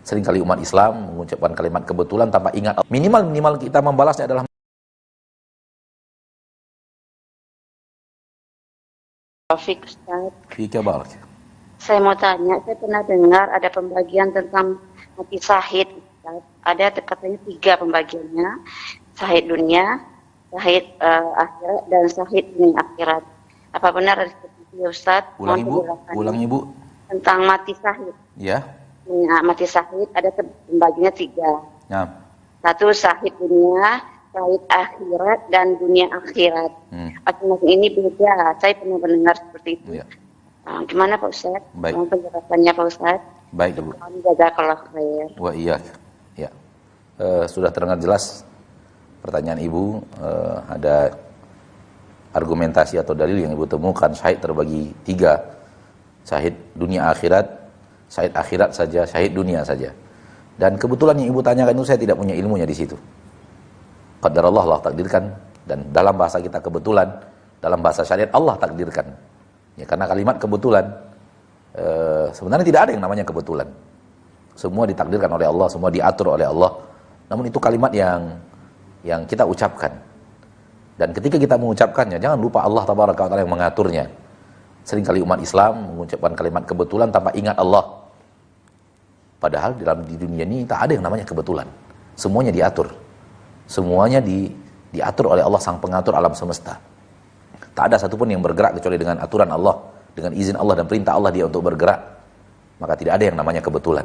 Seringkali umat Islam mengucapkan kalimat kebetulan tanpa ingat. Minimal kita membalasnya adalah Taufik Ustaz. fika barak. Saya mau tanya, saya pernah dengar ada pembagian tentang mati syahid, Ustaz. Ada katanya 3 pembagiannya, syahid dunia, syahid akhirat, dan syahid dunia akhirat. Apa benar ada seperti itu, Ustaz? Ulang ibu. Tentang mati syahid. Ya. Nah, mati syahid ada pembagiannya 3. Nah. 1 syahid dunia, syahid akhirat, dan dunia akhirat. Masing-masing ini beda. Saya pernah mendengar seperti itu. Ya. Gimana Pak Ustaz? Baik. Mohon penjelasannya Pak Ustaz. Baik Ibu. Jazakallah khair. Wa iyyak. Ya. Sudah terdengar jelas pertanyaan Ibu. Ada argumentasi atau dalil yang Ibu temukan, syahid terbagi 3. Syahid dunia akhirat, syahid akhirat saja, syahid dunia saja. Dan kebetulan yang Ibu tanyakan itu saya tidak punya ilmunya di situ. Qadarullah, Allah takdirkan, dan dalam bahasa kita kebetulan, dalam bahasa syariat Allah takdirkan. Ya, karena kalimat kebetulan sebenarnya tidak ada yang namanya kebetulan. Semua ditakdirkan oleh Allah, semua diatur oleh Allah. Namun itu kalimat yang kita ucapkan. Dan ketika kita mengucapkannya, jangan lupa Allah tabaraka wa taala yang mengaturnya. Seringkali umat Islam mengucapkan kalimat kebetulan tanpa ingat Allah. Padahal di dunia ini tak ada yang namanya kebetulan. Semuanya diatur. Semuanya diatur oleh Allah sang pengatur alam semesta. Tak ada satupun yang bergerak kecuali dengan aturan Allah, dengan izin Allah dan perintah Allah dia untuk bergerak. Maka tidak ada yang namanya kebetulan.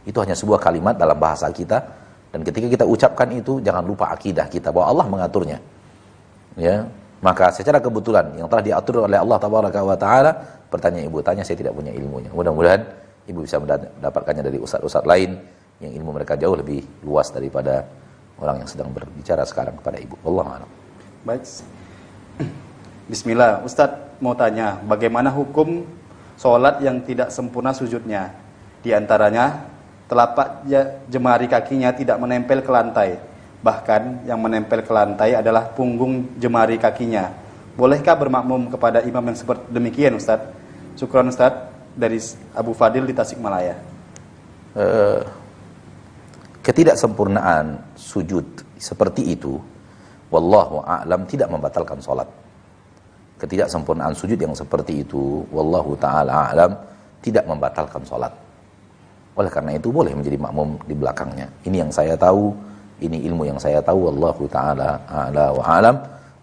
Itu hanya sebuah kalimat dalam bahasa kita, dan ketika kita ucapkan itu jangan lupa akidah kita bahwa Allah mengaturnya. Ya, maka secara kebetulan yang telah diatur oleh Allah tabaraka wa taala, pertanyaan Ibu tanya saya tidak punya ilmunya. Mudah-mudahan Ibu bisa mendapatkannya dari ustaz-ustaz lain yang ilmu mereka jauh lebih luas daripada orang yang sedang berbicara sekarang kepada Ibu. Wallahu a'lam. Baik. Bismillah, Ustadz mau tanya, bagaimana hukum sholat yang tidak sempurna sujudnya? Di antaranya, telapak jemari kakinya tidak menempel ke lantai. Bahkan yang menempel ke lantai adalah punggung jemari kakinya. Bolehkah bermakmum kepada imam yang seperti demikian, Ustadz? Syukran, Ustadz, dari Abu Fadil di Tasikmalaya. Ketidaksempurnaan sujud seperti itu, wallahu a'lam, tidak membatalkan sholat. Ketidaksempurnaan sujud yang seperti itu, wallahu ta'ala a'lam, tidak membatalkan sholat. Oleh karena itu boleh menjadi makmum di belakangnya. Ini yang saya tahu, ini ilmu yang saya tahu, wallahu ta'ala a'la wa a'lam.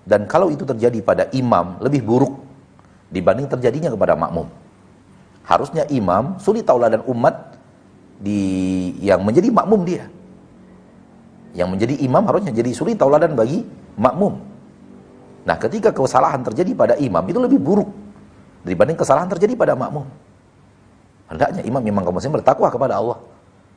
Dan kalau itu terjadi pada imam, lebih buruk dibanding terjadinya kepada makmum. Harusnya imam suri tauladan umat yang menjadi makmum dia. Yang menjadi imam harusnya jadi suri tauladan bagi makmum. Nah, ketika kesalahan terjadi pada imam, itu lebih buruk dibanding kesalahan terjadi pada makmum. Hendaknya imam kaum muslimin bertakwa kepada Allah.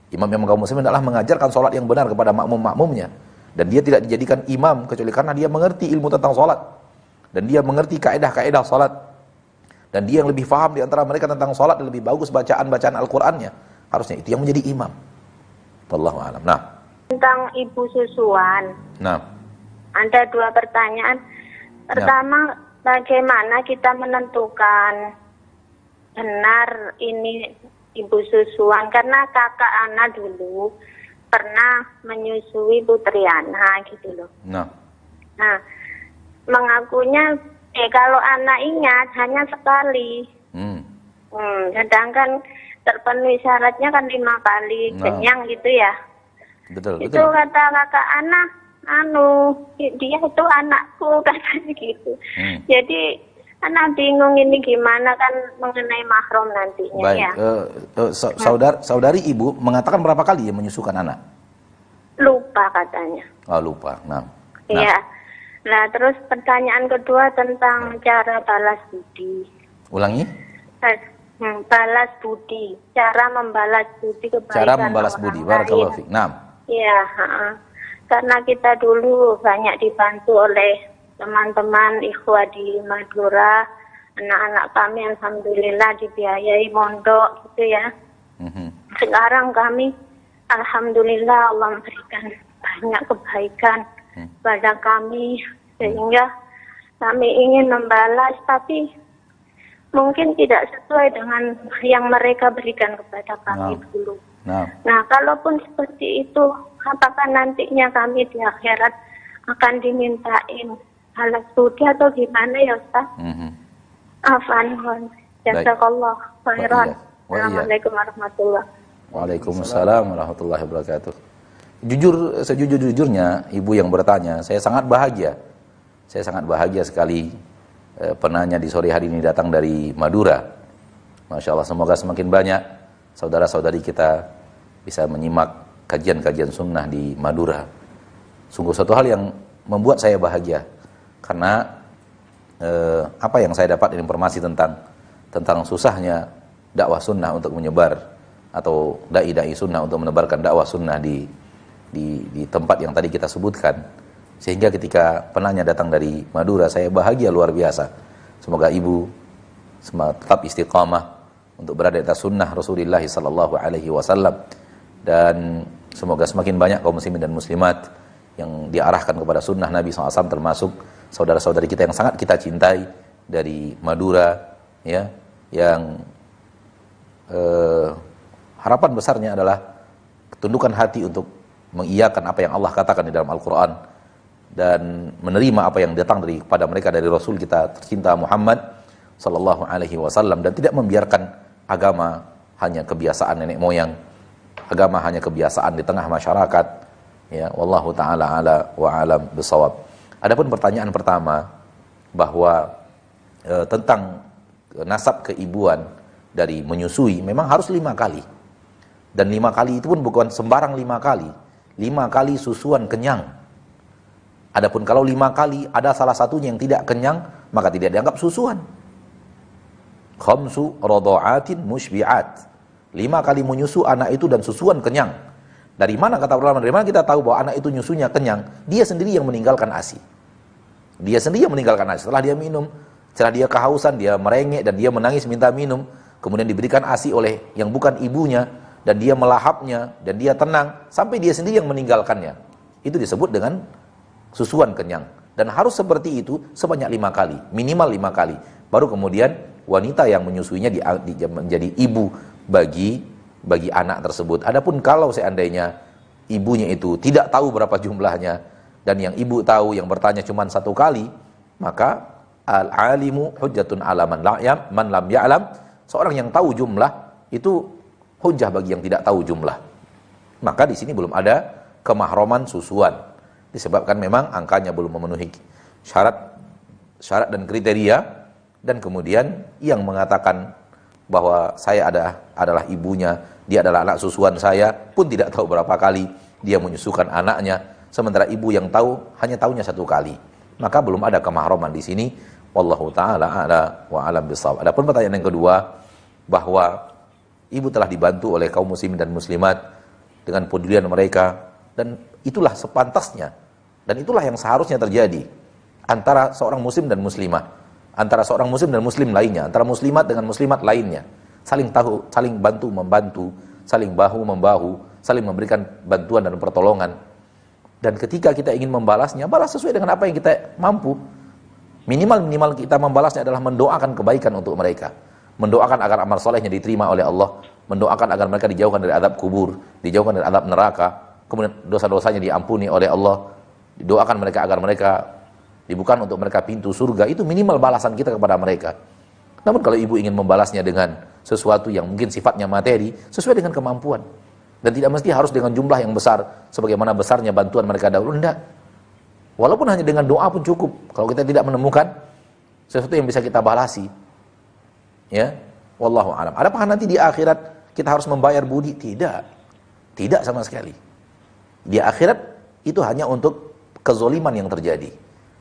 Imam kaum muslimin adalah mengajarkan sholat yang benar kepada makmum-makmumnya. Dan dia tidak dijadikan imam kecuali karena dia mengerti ilmu tentang sholat. Dan dia mengerti kaedah-kaedah sholat. Dan dia yang lebih faham di antara mereka tentang sholat dan lebih bagus bacaan-bacaan Al-Qur'annya. Harusnya itu yang menjadi imam. Wallahu a'lam. Nah, tentang ibu susuan. Nah, ada 2 pertanyaan. Pertama, bagaimana kita menentukan benar ini ibu susuan? Karena kakak Ana dulu pernah menyusui putri Ana gitu loh. Nah, mengakunya kalau Ana ingat hanya sekali. Sedangkan terpenuhi syaratnya kan 5 kali kenyang gitu ya. Betul. Itu kata kakak Ana, dia itu anakku katanya gitu. Jadi anak bingung ini gimana kan mengenai mahram nantinya. Baik. Ya. Saudari ibu mengatakan berapa kali dia menyusukan anak? Lupa katanya. Oh, lupa. Nah. Iya. Nah, terus pertanyaan kedua tentang cara balas budi. Ulangi? Balas budi, cara membalas budi kebaikan. Cara membalas budi. Barakallahu fiik. Nah. Iya, karena kita dulu banyak dibantu oleh teman-teman ikhwah di Madura, anak-anak kami alhamdulillah dibiayai mondok gitu ya. Sekarang kami alhamdulillah Allah memberikan banyak kebaikan pada kami, sehingga kami ingin membalas tapi mungkin tidak sesuai dengan yang mereka berikan kepada kami dulu. Nah, kalaupun seperti itu, apakah nantinya kami di akhirat akan dimintain balas budi atau gimana ya Ustaz? Afan, jazakallah khairan. Assalamualaikum warahmatullahi wabarakatuh. Waalaikumsalam warahmatullahi wabarakatuh. Jujur, sejujur-jujurnya ibu yang bertanya, saya sangat bahagia. Saya sangat bahagia sekali penanya di sore hari ini datang dari Madura. Masya Allah, semoga semakin banyak saudara-saudari kita bisa menyimak kajian-kajian sunnah di Madura. Sungguh suatu hal yang membuat saya bahagia. Karena apa yang saya dapat informasi tentang susahnya dakwah sunnah untuk menyebar, atau dai-dai sunnah untuk menebarkan dakwah sunnah di tempat yang tadi kita sebutkan, sehingga ketika penanya datang dari Madura, saya bahagia luar biasa. Semoga ibu tetap istiqamah untuk berada di atas sunnah Rasulullah sallallahu alaihi wasallam, dan semoga semakin banyak kaum muslimin dan muslimat yang diarahkan kepada sunnah Nabi SAW, termasuk saudara-saudari kita yang sangat kita cintai dari Madura, ya, yang harapan besarnya adalah tundukkan hati untuk mengiyakan apa yang Allah katakan di dalam Al-Quran dan menerima apa yang datang kepada mereka dari Rasul kita tercinta Muhammad sallallahu alaihi wasallam, dan tidak membiarkan agama hanya kebiasaan nenek moyang, agama hanya kebiasaan di tengah masyarakat, ya. Wallahu taala ala wa alam bisawab. Adapun pertanyaan pertama bahwa tentang nasab keibuan dari menyusui, memang harus 5 kali, dan 5 kali itu pun bukan sembarang 5 kali. 5 kali susuan kenyang. Adapun kalau 5 kali ada salah satunya yang tidak kenyang, maka tidak dianggap susuan. Khamsu radha'atin musybi'at. 5 kali menyusu anak itu dan susuan kenyang. Dari mana, kata ulama, dari mana kita tahu bahwa anak itu nyusunya kenyang? Dia sendiri yang meninggalkan ASI. Dia sendiri yang meninggalkan ASI. Setelah dia minum, setelah dia kehausan, dia merengek dan dia menangis minta minum, kemudian diberikan ASI oleh yang bukan ibunya, dan dia melahapnya, dan dia tenang, sampai dia sendiri yang meninggalkannya. Itu disebut dengan susuan kenyang. Dan harus seperti itu sebanyak 5 kali, minimal 5 kali. Baru kemudian wanita yang menyusuinya menjadi ibu bagi anak tersebut. Adapun kalau seandainya ibunya itu tidak tahu berapa jumlahnya, dan yang ibu tahu, yang bertanya cuma 1 kali, maka al-alimu hujjatun ala man lam ya'lam. Seorang yang tahu jumlah itu hujjah bagi yang tidak tahu jumlah. Maka di sini belum ada kemahroman susuan, disebabkan memang angkanya belum memenuhi syarat dan kriteria. Dan kemudian yang mengatakan bahwa saya adalah ibunya, dia adalah anak susuan saya, pun tidak tahu berapa kali dia menyusukan anaknya, sementara ibu yang tahu hanya tahunya 1 kali. Maka belum ada kemahroman di sini. Wallahu taala a'la wa alam bissawab. Adapun pertanyaan yang kedua, bahwa ibu telah dibantu oleh kaum muslimin dan muslimat dengan pedulian mereka, dan itulah sepantasnya, dan itulah yang seharusnya terjadi antara seorang muslim dan muslimah, antara seorang muslim dan muslim lainnya, antara muslimat dengan muslimat lainnya, saling tahu, saling bantu membantu, saling bahu membahu, saling memberikan bantuan dan pertolongan. Dan ketika kita ingin membalasnya, balas sesuai dengan apa yang kita mampu. Minimal kita membalasnya adalah mendoakan kebaikan untuk mereka, mendoakan agar amal solehnya diterima oleh Allah, mendoakan agar mereka dijauhkan dari azab kubur, dijauhkan dari azab neraka, kemudian dosa-dosanya diampuni oleh Allah, didoakan mereka agar mereka dibukakan untuk mereka pintu surga. Itu minimal balasan kita kepada mereka. Namun kalau ibu ingin membalasnya dengan sesuatu yang mungkin sifatnya materi, sesuai dengan kemampuan, dan tidak mesti harus dengan jumlah yang besar sebagaimana besarnya bantuan mereka dahulu, enggak. Walaupun hanya dengan doa pun cukup. Kalau kita tidak menemukan sesuatu yang bisa kita balasi, ya, wallahu a'lam. Adapun nanti di akhirat kita harus membayar budi? Tidak sama sekali. Di akhirat itu hanya untuk kezoliman yang terjadi.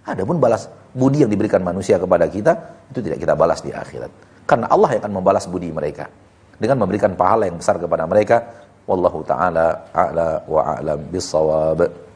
Adapun balas budi yang diberikan manusia kepada kita, itu tidak kita balas di akhirat. Karena Allah yang akan membalas budi mereka dengan memberikan pahala yang besar kepada mereka. Wallahu ta'ala a'la wa a'lam bissawab.